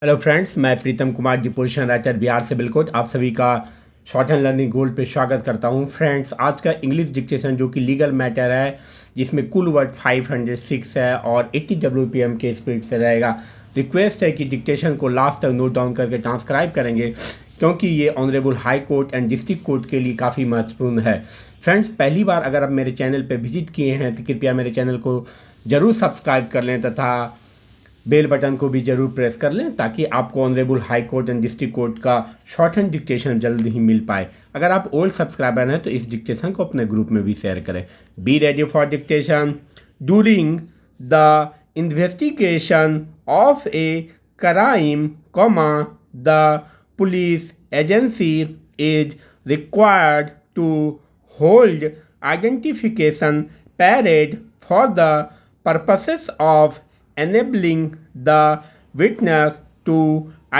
Hello friends, मैं Pritam Kumar ji, position writer, Bihar से बिल्कुल आप सभी का शॉर्ट हैंड लर्निंग गोल्ड पे स्वागत करता हूं। फ्रेंड्स, आज का इंग्लिश डिक्टेशन जो कि लीगल मैटर है, जिसमें कुल वर्ड 506 है और 80 WPM के स्पीड से रहेगा। रिक्वेस्ट है कि डिक्टेशन को लास्ट तक नोट डाउन करके ट्रांसक्राइब करेंगे, क्योंकि ये honourable high court and district court के लिए काफ़ी महत्वपूर्ण है। फ्रेंड्स, पहली बार अगर आप मेरे चैनल पर विजिट किए हैं तो कृपया मेरे चैनल को ज़रूर सब्सक्राइब कर लें तथा बेल बटन को भी जरूर प्रेस कर लें, ताकि आपको honourable high court and district court का शॉर्ट हैंड डिक्टेशन जल्द ही मिल पाए। अगर आप ओल्ड सब्सक्राइबर हैं तो इस डिक्टेशन को अपने ग्रुप में भी शेयर करें। Be ready for dictation. During the investigation of a crime, the police agency is required to hold identification parade for the purposes of enabling the witness to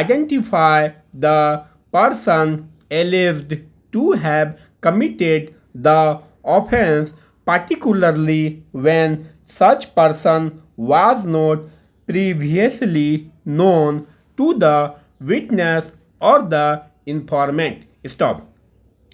identify the person alleged to have committed the offense, particularly when such person was not previously known to the witness or the informant. Stop.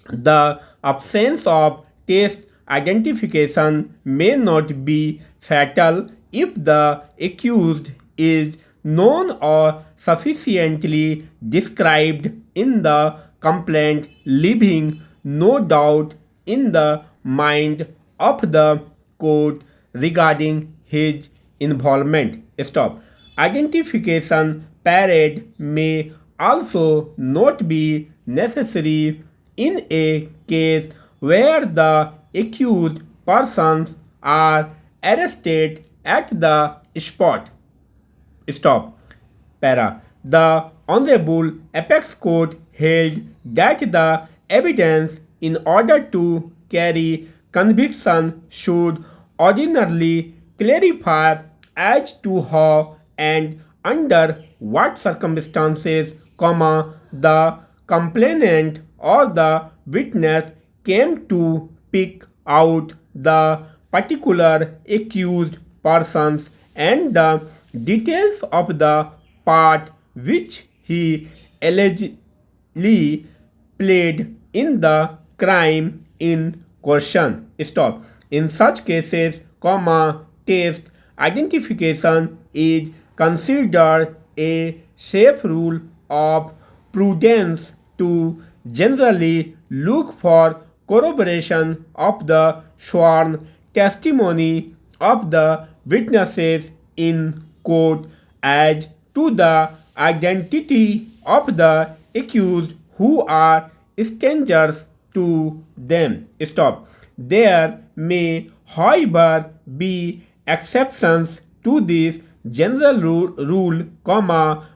The absence of test identification may not be fatal if the accused is known or sufficiently described in the complaint, leaving no doubt in the mind of the court regarding his involvement. Stop. Identification parade may also not be necessary in a case where the accused persons are arrested at the spot. Stop. Para. The Honorable Apex Court held that the evidence in order to carry conviction should ordinarily clarify as to how and under what circumstances, the complainant or the witness came to pick out the particular accused persons and the details of the part which he allegedly played in the crime in question. Stop. In such cases, test identification is considered a safe rule of prudence to generally look for corroboration of the sworn testimony of the witnesses in court as to the identity of the accused who are strangers to them. Stop. There may, however, be exceptions to this general rule,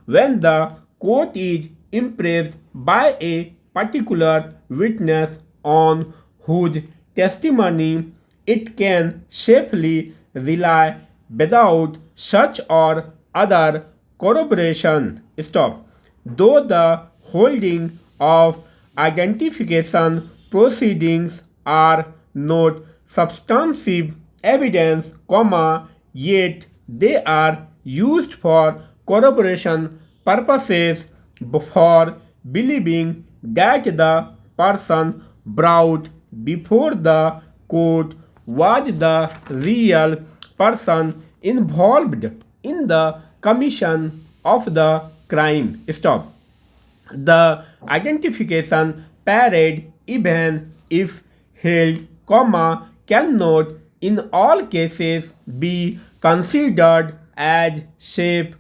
when the court is impressed by a particular witness on whose testimony it can safely rely without such or other corroboration. Stop. Though the holding of identification proceedings are not substantive evidence, yet they are used for corroboration purposes for believing that the person brought before the court was the real person involved in the commission of the crime. Stop. The identification parade, even if held, cannot in all cases be considered as safe,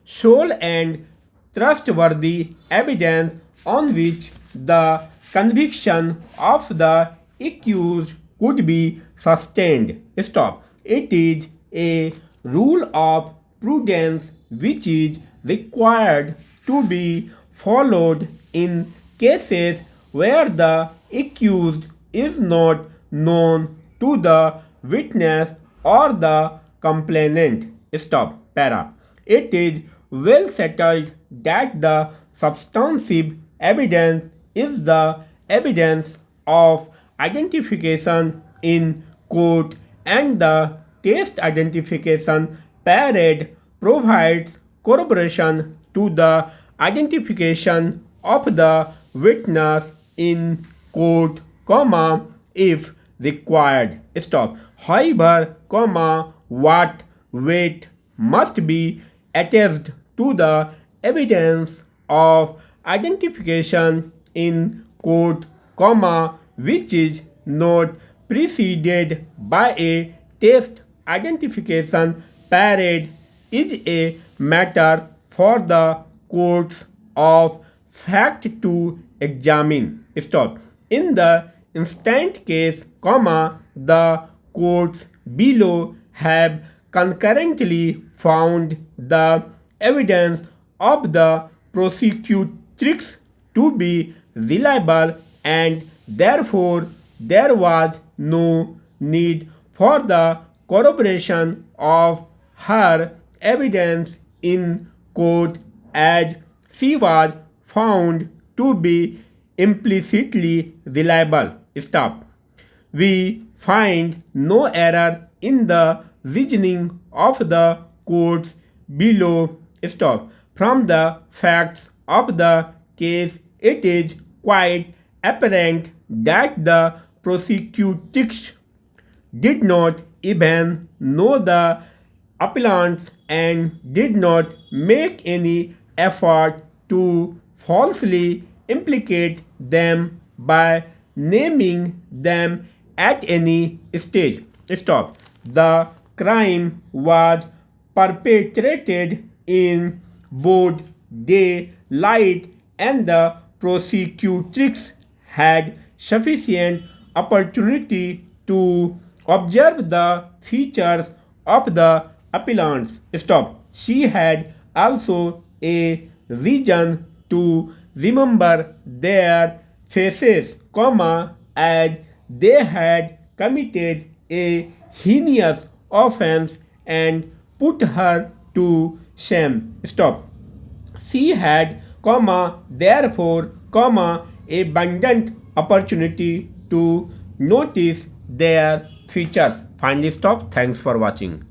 sole and trustworthy evidence on which the conviction of the accused could be sustained. Stop. It is a rule of prudence which is required to be followed in cases where the accused is not known to the witness or the complainant. Stop. Para. It is well settled that the substantive evidence is the evidence of identification in court, and the test identification parade provides corroboration to the identification of the witness in court, comma, if required. Stop. However, comma, what weight must be attached to the evidence of identification in court, comma, which is not preceded by a test identification parade is a matter for the courts of fact to examine. Stop. In the instant case, comma, the courts below have concurrently found the evidence of the prosecutrix to be reliable, and therefore there was no need for the corroboration of her evidence in court, as she was found to be implicitly reliable. Stop. We find no error in the reasoning of the courts below. Stop. From the facts of the case, it is quite apparent that the prosecutrix did not even know the appellants and did not make any effort to falsely implicate them by naming them at any stage. Stop. The crime was perpetrated in broad daylight, and the prosecutrix had sufficient opportunity to observe the features of the appellants. Stop. She had also a reason to remember their faces, comma, as they had committed a heinous offense and put her to shame. Stop. She had, comma, therefore, comma, abundant opportunity to notice their features. Finally, stop. Thanks for watching.